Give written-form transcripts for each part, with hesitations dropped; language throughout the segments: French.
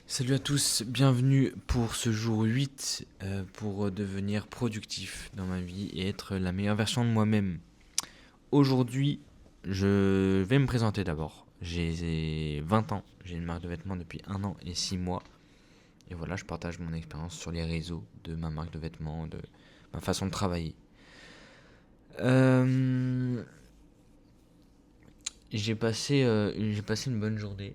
Salut à tous, bienvenue pour ce jour 8 pour devenir productif dans ma vie et être la meilleure version de moi-même. Aujourd'hui, je vais me présenter d'abord. J'ai 20 ans, j'ai une marque de vêtements depuis 1 an et 6 mois. Et voilà, je partage mon expérience sur les réseaux de ma marque de vêtements, de ma façon de travailler. Euh, j'ai passé une bonne journée.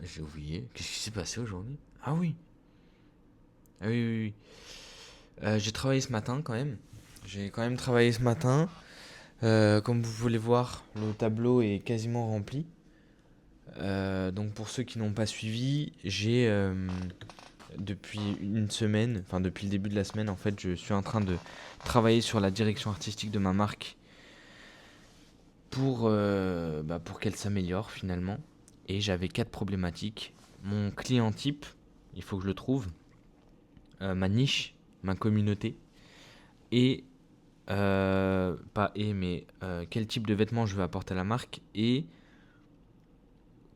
J'ai oublié. Qu'est-ce qui s'est passé aujourd'hui? Ah oui, ah oui, oui, oui. J'ai travaillé ce matin quand même. J'ai quand même travaillé ce matin. Comme vous pouvez voir, le tableau est quasiment rempli. Donc pour ceux qui n'ont pas suivi, j'ai depuis une semaine, enfin depuis le début de la semaine, en fait, je suis en train de travailler sur la direction artistique de ma marque pour qu'elle s'améliore finalement. Et j'avais 4 problématiques. Mon client type, il faut que je le trouve. Ma niche, ma communauté. Et pas et, mais quel type de vêtements je veux apporter à la marque et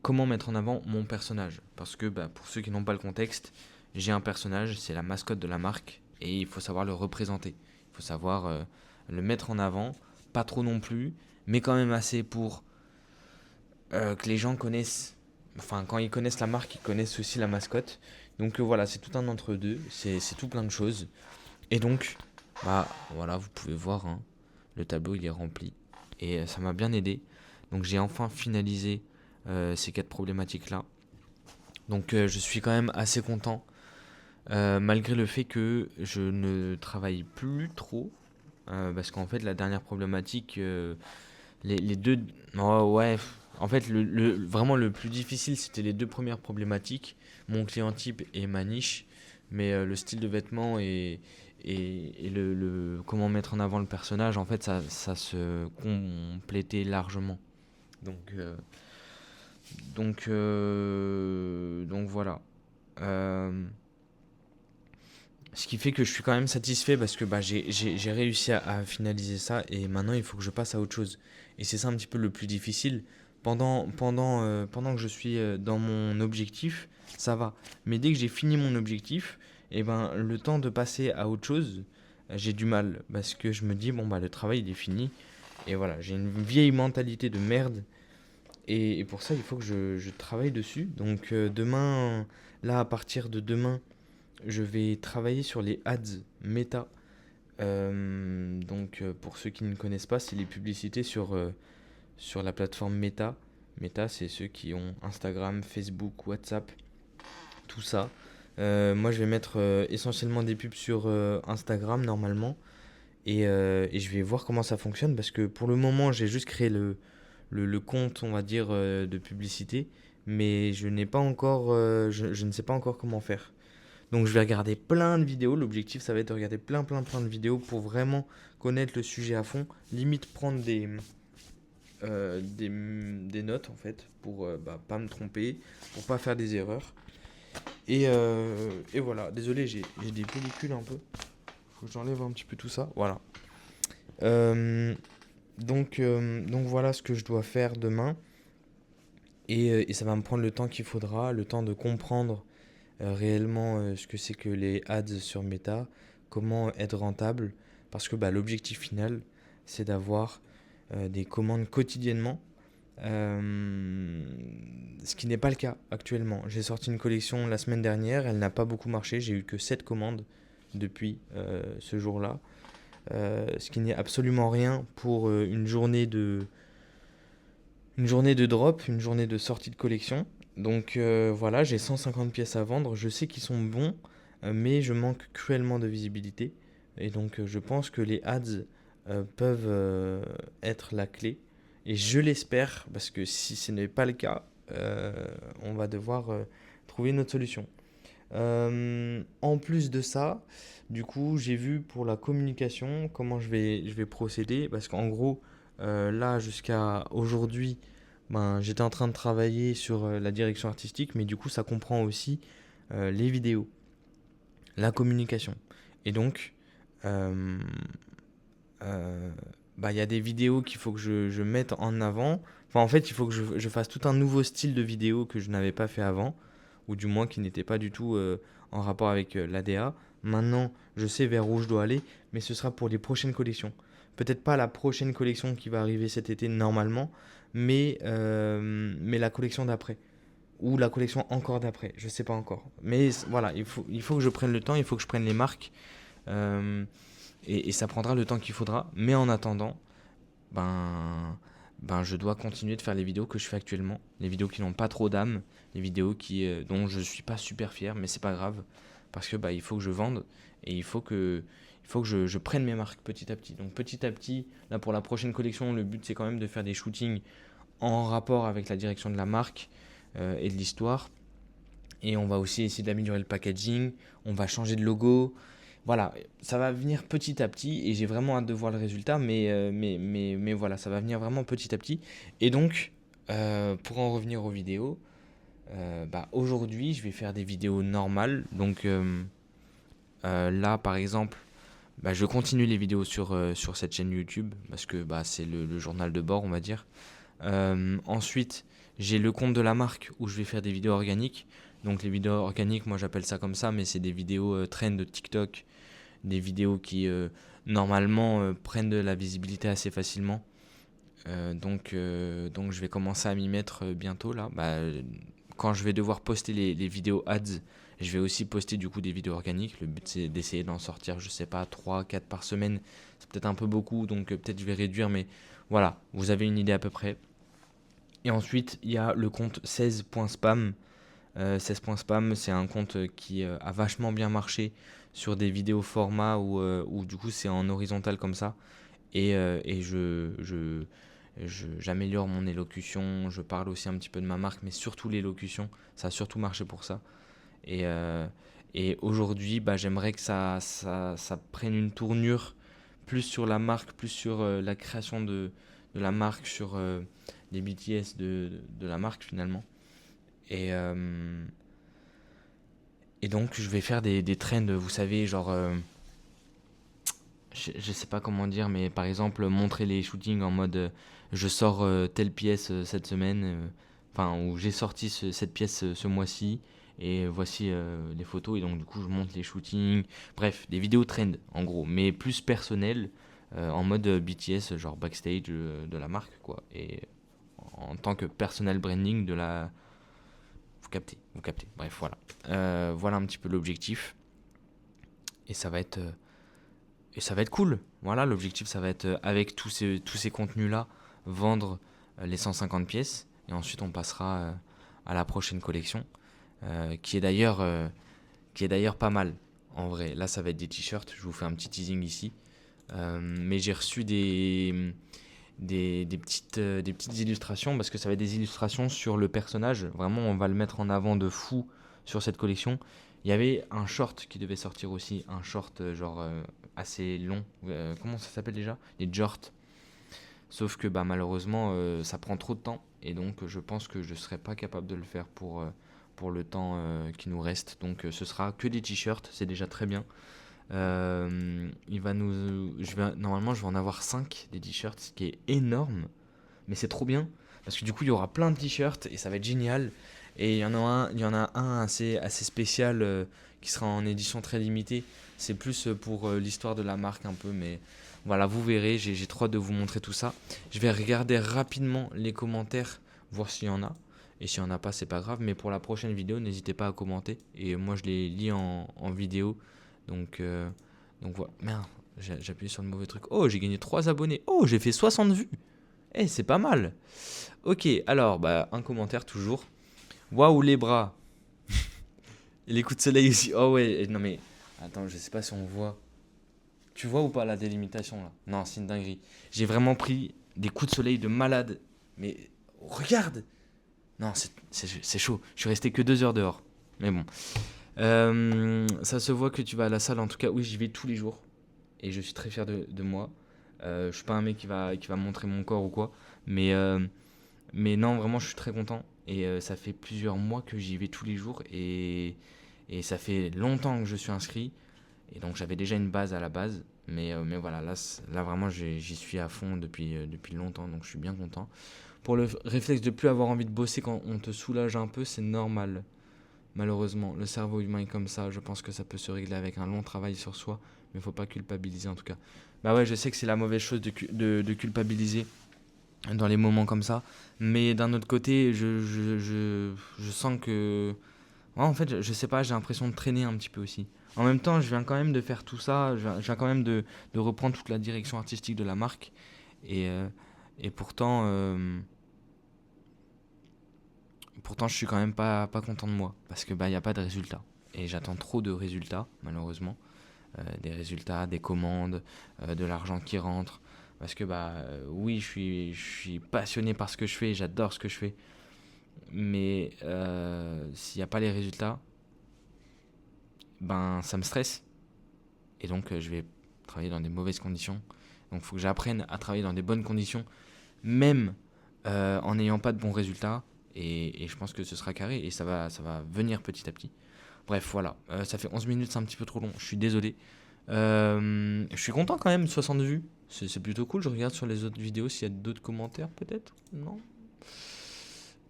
comment mettre en avant mon personnage. Parce que pour ceux qui n'ont pas le contexte, j'ai un personnage, c'est la mascotte de la marque et il faut savoir le représenter. Il faut savoir le mettre en avant, pas trop non plus, mais quand même assez pour que les gens connaissent. Enfin, quand ils connaissent la marque, ils connaissent aussi la mascotte. Donc voilà, c'est tout un entre-deux, c'est tout plein de choses. Et donc, voilà, vous pouvez voir, hein, le tableau il est rempli. Et ça m'a bien aidé. Donc j'ai enfin finalisé ces 4 problématiques-là. Donc je suis quand même assez content, malgré le fait que je ne travaille plus trop. Parce qu'en fait, la dernière problématique, les deux... Oh, ouais, en fait, vraiment le plus difficile, c'était les 2 premières problématiques. Mon client type et ma niche. Mais le style de vêtements et comment mettre en avant le personnage, en fait, ça se complétait largement. Donc, euh, donc voilà. Euh, Ce qui fait que je suis quand même satisfait parce que j'ai réussi à finaliser ça et maintenant il faut que je passe à autre chose. Et c'est ça un petit peu le plus difficile. Pendant que je suis dans mon objectif, ça va. Mais dès que j'ai fini mon objectif, et ben, le temps de passer à autre chose, j'ai du mal. Parce que je me dis, bon, le travail il est fini. Et voilà, j'ai une vieille mentalité de merde. Et pour ça, il faut que je travaille dessus. Donc demain, là, à partir de demain, je vais travailler sur les ads méta. Pour ceux qui ne connaissent pas, c'est les publicités sur la plateforme Meta. Meta, c'est ceux qui ont Instagram, Facebook, WhatsApp, tout ça. Moi, je vais mettre essentiellement des pubs sur Instagram normalement. Et je vais voir comment ça fonctionne parce que pour le moment, j'ai juste créé le compte, on va dire, de publicité. Mais je ne sais pas encore comment faire. Donc je vais regarder plein de vidéos. L'objectif, ça va être de regarder plein de vidéos pour vraiment connaître le sujet à fond. Limite prendre des notes en fait pour pas me tromper, pour pas faire des erreurs. Et voilà. Désolé, j'ai des pellicules un peu. Faut que j'enlève un petit peu tout ça. Voilà. Euh, donc voilà ce que je dois faire demain. Et ça va me prendre le temps qu'il faudra, le temps de comprendre réellement ce que c'est que les ads sur Meta, comment être rentable, parce que l'objectif final, c'est d'avoir des commandes quotidiennement, euh, ce qui n'est pas le cas actuellement. J'ai sorti une collection la semaine dernière, elle n'a pas beaucoup marché, j'ai eu que 7 commandes depuis ce jour-là, ce qui n'est absolument rien pour une journée de drop, une journée de sortie de collection. Donc voilà, j'ai 150 pièces à vendre. Je sais qu'ils sont bons, mais je manque cruellement de visibilité. Et donc je pense que les ads peuvent être la clé. Et je l'espère, parce que si ce n'est pas le cas, on va devoir trouver une autre solution. En plus de ça, du coup, j'ai vu pour la communication comment je vais procéder. Parce qu'en gros, là, jusqu'à aujourd'hui, j'étais en train de travailler sur la direction artistique, mais du coup, ça comprend aussi les vidéos, la communication. Et donc, euh, il y a des vidéos qu'il faut que je mette en avant. Enfin, en fait, il faut que je fasse tout un nouveau style de vidéo que je n'avais pas fait avant, ou du moins qui n'était pas du tout en rapport avec l'ADA. Maintenant, je sais vers où je dois aller, mais ce sera pour les prochaines collections. Peut-être pas la prochaine collection qui va arriver cet été normalement, mais la collection d'après. Ou la collection encore d'après, je sais pas encore. Mais voilà, il faut que je prenne le temps, il faut que je prenne les marques. euh, et ça prendra le temps qu'il faudra. Mais en attendant, ben, je dois continuer de faire les vidéos que je fais actuellement. Les vidéos qui n'ont pas trop d'âme, les vidéos dont je suis pas super fier, mais c'est pas grave. Parce que il faut que je vende et il faut que je prenne mes marques petit à petit. Donc petit à petit, là pour la prochaine collection, le but c'est quand même de faire des shootings en rapport avec la direction de la marque et de l'histoire. Et on va aussi essayer d'améliorer le packaging, on va changer de logo. Voilà, ça va venir petit à petit et j'ai vraiment hâte de voir le résultat, mais voilà, ça va venir vraiment petit à petit. Et donc, pour en revenir aux vidéos, aujourd'hui, je vais faire des vidéos normales. Donc là, par exemple, je continue les vidéos sur cette chaîne YouTube parce que c'est le journal de bord, on va dire. Ensuite, j'ai le compte de la marque où je vais faire des vidéos organiques. Donc les vidéos organiques, moi j'appelle ça comme ça, mais c'est des vidéos trend de TikTok, des vidéos qui normalement prennent de la visibilité assez facilement. Donc je vais commencer à m'y mettre bientôt là. Quand je vais devoir poster les vidéos ads, je vais aussi poster du coup des vidéos organiques. Le but c'est d'essayer d'en sortir, je sais pas, 3 4 par semaine. C'est peut-être un peu beaucoup, donc peut-être je vais réduire, mais voilà, vous avez une idée à peu près. Et ensuite, il y a le compte 16.spam. 16.spam, c'est un compte qui a vachement bien marché sur des vidéos format où du coup c'est en horizontal comme ça. Et j'améliore mon élocution, je parle aussi un petit peu de ma marque, mais surtout l'élocution. Ça a surtout marché pour ça. Et, euh, et aujourd'hui, j'aimerais que ça prenne une tournure plus sur la marque, plus sur la création de la marque, sur les BTS de la marque finalement. Et, euh, et donc, je vais faire des trends, vous savez, genre, je sais pas comment dire, mais par exemple, montrer les shootings en mode je sors telle pièce cette semaine, enfin, où j'ai sorti cette pièce ce mois-ci, et voici les photos, et donc du coup, je monte les shootings, bref, des vidéos trend en gros, mais plus personnelles, en mode BTS, genre backstage de la marque, quoi, et en tant que personnel branding de la. Vous captez, bref, voilà. Voilà un petit peu l'objectif, et ça va être. Et ça va être cool. Voilà, l'objectif, ça va être avec tous ces contenus-là, vendre les 150 pièces. Et ensuite, on passera à la prochaine collection, euh, qui est d'ailleurs euh, qui est d'ailleurs pas mal. En vrai, là, ça va être des t-shirts. Je vous fais un petit teasing ici. Mais j'ai reçu des petites illustrations parce que ça va être des illustrations sur le personnage. Vraiment, on va le mettre en avant de fou sur cette collection. Il y avait un short qui devait sortir aussi, un short genre assez long. Comment ça s'appelle déjà? Les jorts. Sauf que malheureusement, ça prend trop de temps et donc je pense que je ne serai pas capable de le faire pour le temps qui nous reste. Donc ce sera que des t-shirts, c'est déjà très bien. Normalement, je vais en avoir 5 des t-shirts, ce qui est énorme, mais c'est trop bien parce que du coup, il y aura plein de t-shirts et ça va être génial. Et il y en a un assez spécial qui sera en édition très limitée. C'est plus pour l'histoire de la marque un peu, mais voilà, vous verrez. J'ai trop hâte de vous montrer tout ça. Je vais regarder rapidement les commentaires, voir s'il y en a. Et s'il n'y en a pas, c'est pas grave. Mais pour la prochaine vidéo, n'hésitez pas à commenter. Et moi, je les lis en vidéo. Donc, euh, donc voilà. Merde, j'ai appuyé sur le mauvais truc. Oh, j'ai gagné 3 abonnés. Oh, j'ai fait 60 vues. Eh, c'est pas mal. Ok, alors, un commentaire toujours. Waouh, les bras. Et les coups de soleil aussi. Oh ouais, non mais. Attends, je sais pas si on voit. Tu vois ou pas la délimitation là? Non, c'est une dinguerie. J'ai vraiment pris des coups de soleil de malade. Mais regarde. Non, c'est chaud. Je suis resté que 2 heures dehors. Mais bon. Ça se voit que tu vas à la salle. En tout cas, oui, j'y vais tous les jours. Et je suis très fier de moi. Je suis pas un mec qui va montrer mon corps ou quoi. Mais non, vraiment, je suis très content. Et ça fait plusieurs mois que j'y vais tous les jours. Et ça fait longtemps que je suis inscrit. Et donc j'avais déjà une base à la base. Mais voilà, là vraiment, j'y suis à fond depuis longtemps. Donc je suis bien content. pour le réflexe de plus avoir envie de bosser quand on te soulage un peu, c'est normal. Malheureusement, le cerveau humain est comme ça. Je pense que ça peut se régler avec un long travail sur soi, mais il faut pas culpabiliser en tout cas. Bah ouais, je sais que c'est la mauvaise chose de culpabiliser dans les moments comme ça, mais d'un autre côté, je sens que... Ouais, en fait, je sais pas, j'ai l'impression de traîner un petit peu aussi. En même temps, je viens quand même de faire tout ça, je viens quand même de reprendre toute la direction artistique de la marque, et, euh, et pourtant, je suis quand même pas content de moi, parce que bah, y a pas de résultat. Et j'attends trop de résultats, malheureusement. Des résultats, des commandes, de l'argent qui rentre. Parce que bah oui, je suis passionné par ce que je fais, j'adore ce que je fais. Mais s'il n'y a pas les résultats, ben ça me stresse. Et donc je vais travailler dans des mauvaises conditions. Donc il faut que j'apprenne à travailler dans des bonnes conditions, même en n'ayant pas de bons résultats. Et je pense que ce sera carré et ça va venir petit à petit. Bref, voilà. Ça fait 11 minutes, c'est un petit peu trop long. Je suis désolé. Je suis content quand même, 60 vues. C'est plutôt cool. Je regarde sur les autres vidéos s'il y a d'autres commentaires, peut-être. Non.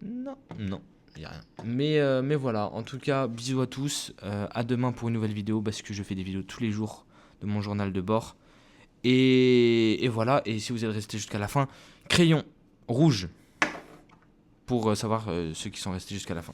Non. Non. Il n'y a rien. Mais voilà. En tout cas, bisous à tous. À demain pour une nouvelle vidéo parce que je fais des vidéos tous les jours de mon journal de bord. Et voilà. Et si vous êtes resté jusqu'à la fin, crayon rouge pour savoir ceux qui sont restés jusqu'à la fin.